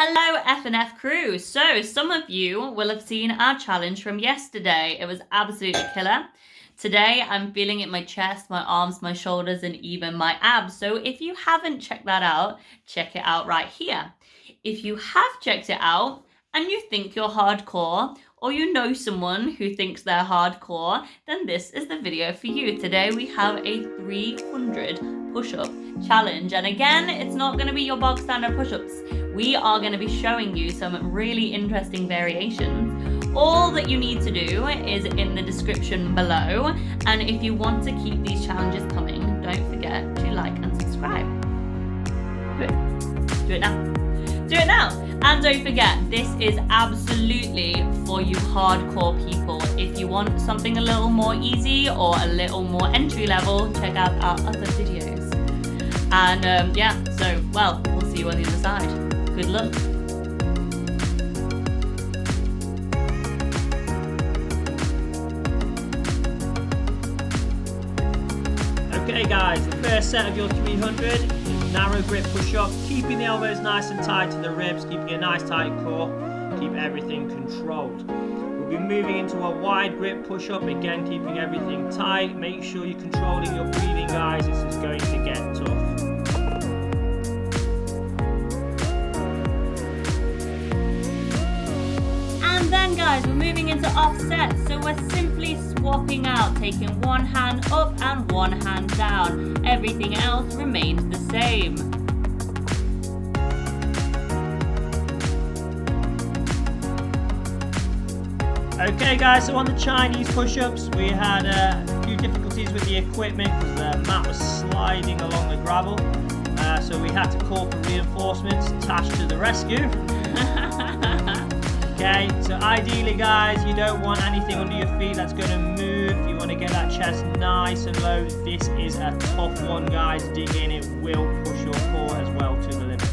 Hello F&F crew! So some of you will have seen our challenge from yesterday. It was absolutely killer. Today I'm feeling it in my chest, my arms, my shoulders and even my abs. So if you haven't checked that out, check it out right here. If you have checked it out and you think you're hardcore or you know someone who thinks they're hardcore, then this is the video for you. Today we have a 300 push-up challenge. And again, it's not going to be your bog standard push-ups. We are going to be showing you some really interesting variations. All that you need to do is in the description below. And if you want to keep these challenges coming, don't forget to like and subscribe. Do it. Do it now. Do it now. And don't forget, this is absolutely for you hardcore people. If you want something a little more easy or a little more entry level, check out our other videos. And yeah, so, well, we'll see you on the other side. Good luck. Okay guys, the first set of your 300 is narrow grip push-up, keeping the elbows nice and tight to the ribs, keeping a nice tight core, keep everything controlled. We'll be moving into a wide grip push-up, again keeping everything tight. Make sure you're controlling your breathing guys, this is going to get tough. And then guys, we're moving into offset, so we're simply swapping out, taking one hand up and one hand down. Everything else remains the same. Okay guys, so on the Chinese push-ups we had a few difficulties with the equipment because the mat was sliding along the gravel, so we had to call for reinforcements. Tash to the rescue. Okay, so ideally guys, you don't want anything under your feet that's going to move. You want to get that chest nice and low. This is a tough one guys, dig in, it will push your core as well to the limits.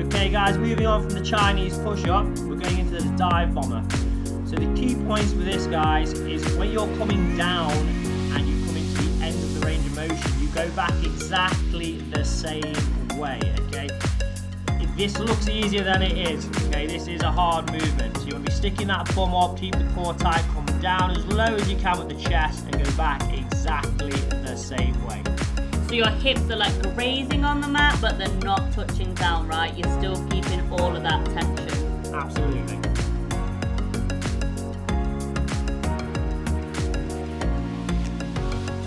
Okay guys, moving on from the Chinese push-up, we're going into the dive bomber. So the key points for this guys is when you're coming down and you come into the end of the range of motion, you go back exactly the same way, okay? This looks easier than it is, okay? This is a hard movement. So you want to be sticking that bum up, keep the core tight, come down as low as you can with the chest and go back exactly the same way. So your hips are like grazing on the mat, but they're not touching down, right? You're still keeping all of that tension. Absolutely.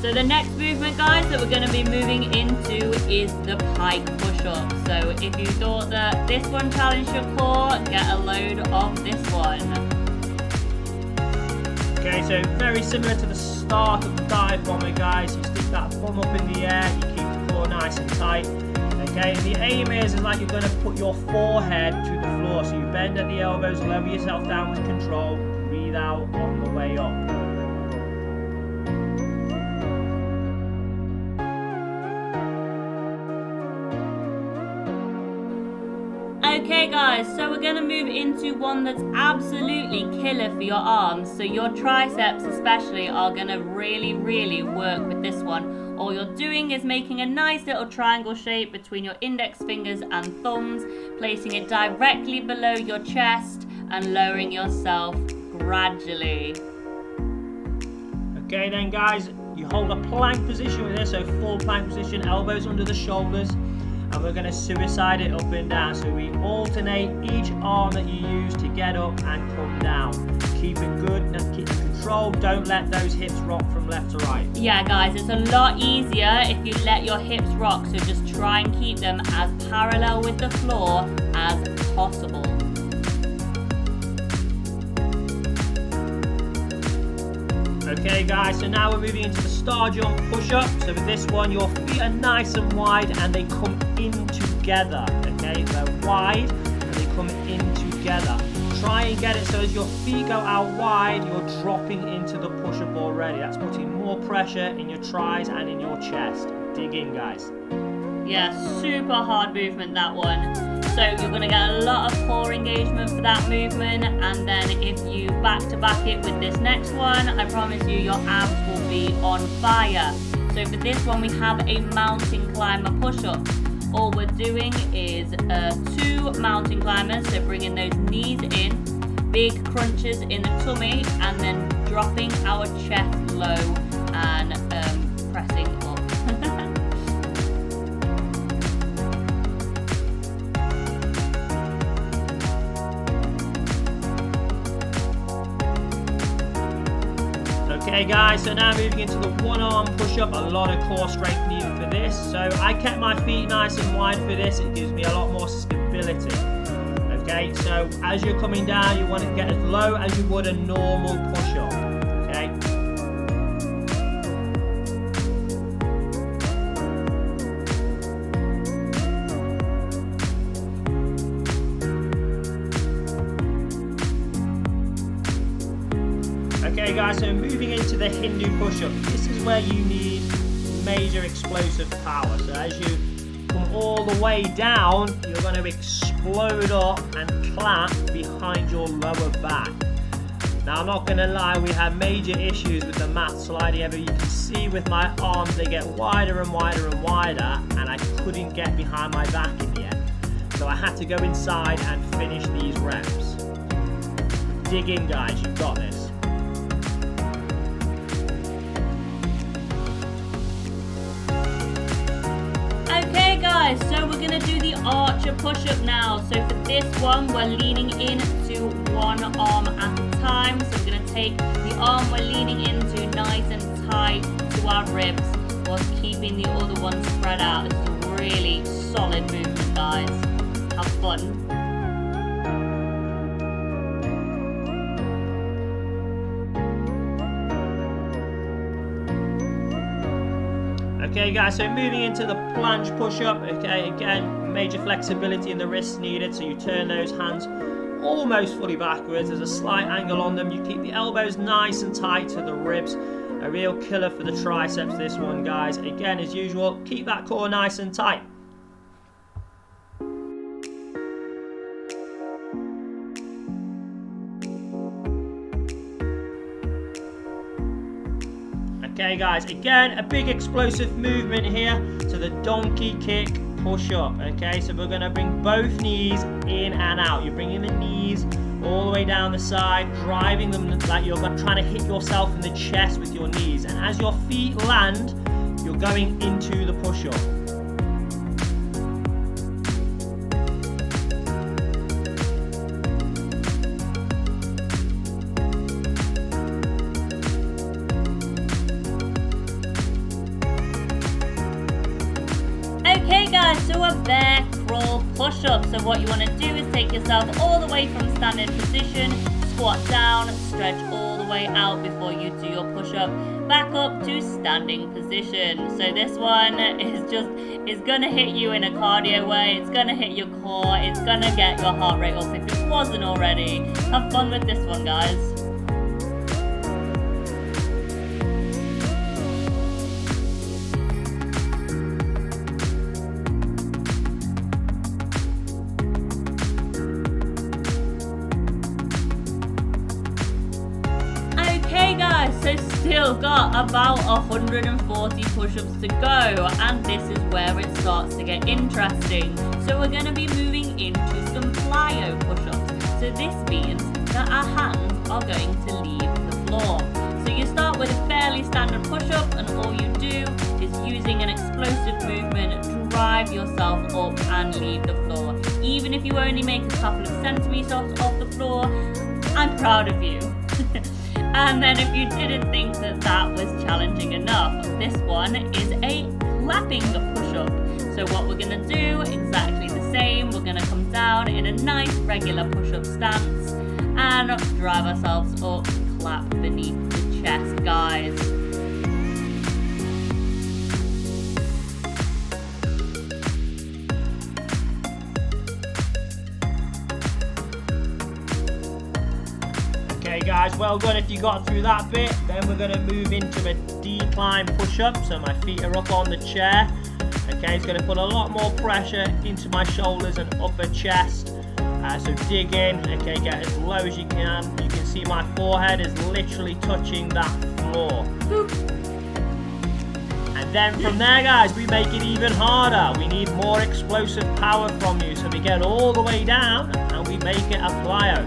So the next movement, guys, that we're going to be moving into is the pike push-up. So if you thought that this one challenged your core, get a load of this one. Okay, so very similar to the start of the dive bomber, guys. You stick that bum up in the air, you keep the core nice and tight. Okay, and the aim is like you're going to put your forehead to the floor. So you bend at the elbows, lower yourself down with control, breathe out on the way up. Okay guys, so we're going to move into one that's absolutely killer for your arms. So your triceps especially are going to really work with this one. All you're doing is making a nice little triangle shape between your index fingers and thumbs, placing it directly below your chest and lowering yourself gradually. Okay then guys, you hold a plank position with this, so full plank position, elbows under the shoulders. And we're going to suicide it up and down. So we alternate each arm that you use to get up and come down. Keep it good and keep it controlled. Don't let those hips rock from left to right. Yeah guys, it's a lot easier if you let your hips rock. So just try and keep them as parallel with the floor as possible. Okay guys, so now we're moving into the star jump push-up. So with this one, your feet are nice and wide and they come in together, okay? They're wide and they come in together. Try and get it so as your feet go out wide, you're dropping into the push-up already. That's putting more pressure in your tris and in your chest. Dig in, guys. Yeah, super hard movement, that one. So you're going to get a lot of core engagement for that movement, and then if you back to back it with this next one, I promise you your abs will be on fire. So for this one we have a mountain climber push-up. All we're doing is 2 mountain climbers, so bringing those knees in, big crunches in the tummy, and then dropping our chest low and pressing up. Okay guys, so now moving into the one arm push-up, a lot of core strength needed for this. So I kept my feet nice and wide for this, it gives me a lot more stability. Okay, so as you're coming down, you want to get as low as you would a normal push-up. Okay. Okay guys, so moving into the Hindu push-up, this is where you need major explosive power. So as you come all the way down, you're going to explode up and clap behind your lower back. Now I'm not going to lie, we have major issues with the mat sliding over. You can see with my arms they get wider and wider and wider, and I couldn't get behind my back in the end. So I had to go inside and finish these reps. Dig in guys, you've got this. Okay guys, so we're going to do the archer push-up now. So for this one, we're leaning into one arm at a time. So we're going to take the arm we're leaning into nice and tight to our ribs, whilst keeping the other one spread out. This is a really solid movement, guys. Have fun. Okay guys, so moving into the plunge push-up. Okay, again, major flexibility in the wrists needed, so you turn those hands almost fully backwards. There's a slight angle on them. You keep the elbows nice and tight to the ribs. A real killer for the triceps, this one guys. Again, as usual, keep that core nice and tight. Okay guys, again, a big explosive movement here to the donkey kick push-up. Okay, so we're going to bring both knees in and out. You're bringing the knees all the way down the side, driving them like you're trying to hit yourself in the chest with your knees. And as your feet land, you're going into the push-up. Okay guys, so a bear crawl push-up. So what you want to do is take yourself all the way from standing position, squat down, stretch all the way out before you do your push-up, back up to standing position. So this one is gonna hit you in a cardio way. It's gonna hit your core. It's gonna get your heart rate up if it wasn't already. Have fun with this one, guys. So still got about 140 push-ups to go, and this is where it starts to get interesting. So we're going to be moving into some PLYO push-ups. So this means that our hands are going to leave the floor. So you start with a fairly standard push-up, and all you do is using an explosive movement, drive yourself up and leave the floor. Even if you only make a couple of centimeters off the floor, I'm proud of you. And then if you didn't think that that was challenging enough, this one is a clapping push-up. So what we're going to do, exactly the same. We're going to come down in a nice regular push-up stance and drive ourselves up, clap beneath the chest, guys. Okay guys, well done if you got through that bit. Then we're going to move into a decline push-up. So my feet are up on the chair. Okay, it's going to put a lot more pressure into my shoulders and upper chest. So dig in, okay, get as low as you can. You can see my forehead is literally touching that floor. Boop. And then from there, guys, we make it even harder. We need more explosive power from you. So we get all the way down and we make it a PLYO.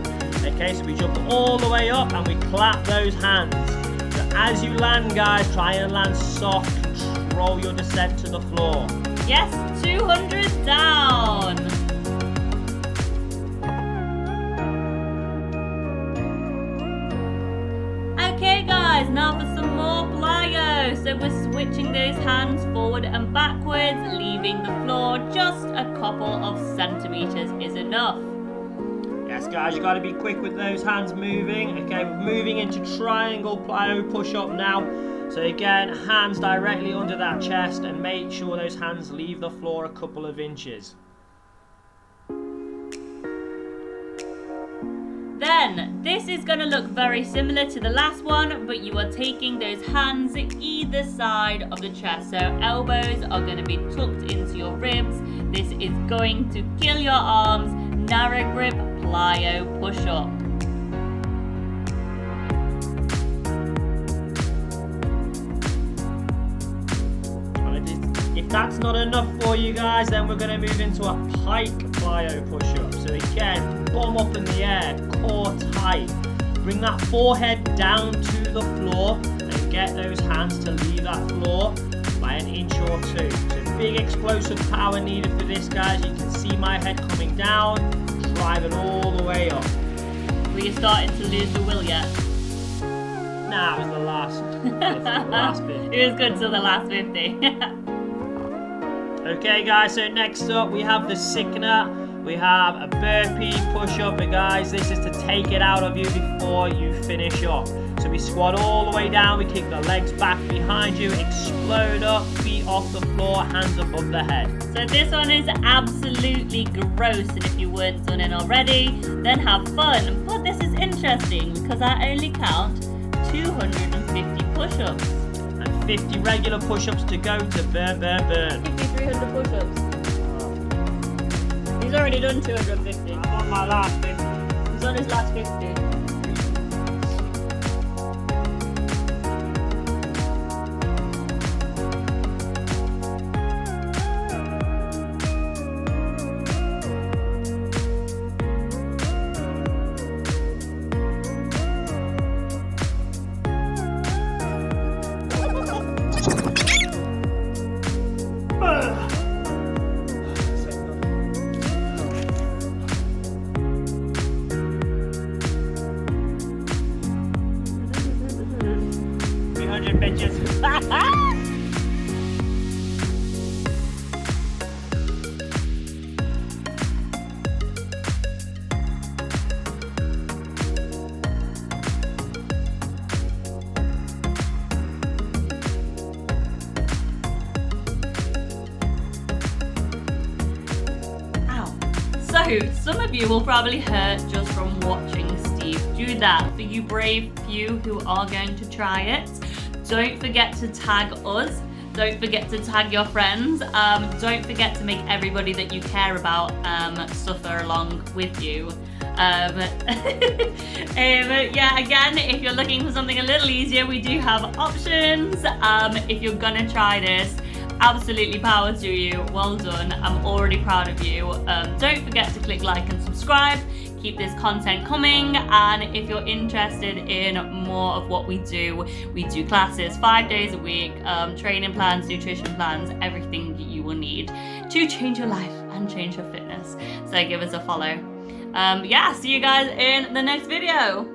Okay, so we jump all the way up and we clap those hands. So as you land, guys, try and land soft. Control your descent to the floor. Yes, 200 down. Okay guys, now for some more PLYO. So we're switching those hands forward and backwards, leaving the floor. Just a couple of centimeters is enough. Yes guys, you got to be quick with those hands moving. Okay, we're moving into triangle PLYO push-up now. So again, hands directly under that chest and make sure those hands leave the floor a couple of inches. Then, this is going to look very similar to the last one, but you are taking those hands either side of the chest. So elbows are going to be tucked into your ribs. This is going to kill your arms. Narrow grip PLYO push-up. If that's not enough for you guys, then we're going to move into a PIKE PLYO push-up. So again, bum up in the air, core tight. Bring that forehead down to the floor and get those hands to leave that floor by an inch or two. So big explosive power needed for this, guys. You can see my head coming down, drive it all the way up. Were you starting to lose the will yet? Nah, it was the last bit. It was good till the last 50. Okay guys, so next up we have the sickener. We have a burpee push-up, but guys, this is to take it out of you before you finish up. So we squat all the way down, we kick the legs back behind you, explode up, feet off the floor, hands above the head. So this one is absolutely gross, and if you weren't done it already, then have fun. But this is interesting because I only count 250 push-ups. And 50 regular push-ups to go to burn, burn, burn. 5,300 push-ups. He's already done 250. I'm on my last 50. He's on his last 50. Bitches. Ow. So, some of you will probably hurt just from watching Steve do that. For you brave few who are going to try it, don't forget to tag us. Don't forget to tag your friends. Don't forget to make everybody that you care about suffer along with you. Yeah, again, if you're looking for something a little easier, we do have options. If you're gonna try this, absolutely power to you. Well done. I'm already proud of you. Don't forget to click like and subscribe. Keep this content coming, and if you're interested in more of what we do classes 5 days a week, training plans, nutrition plans, everything you will need to change your life and change your fitness. So give us a follow. Yeah, see you guys in the next video.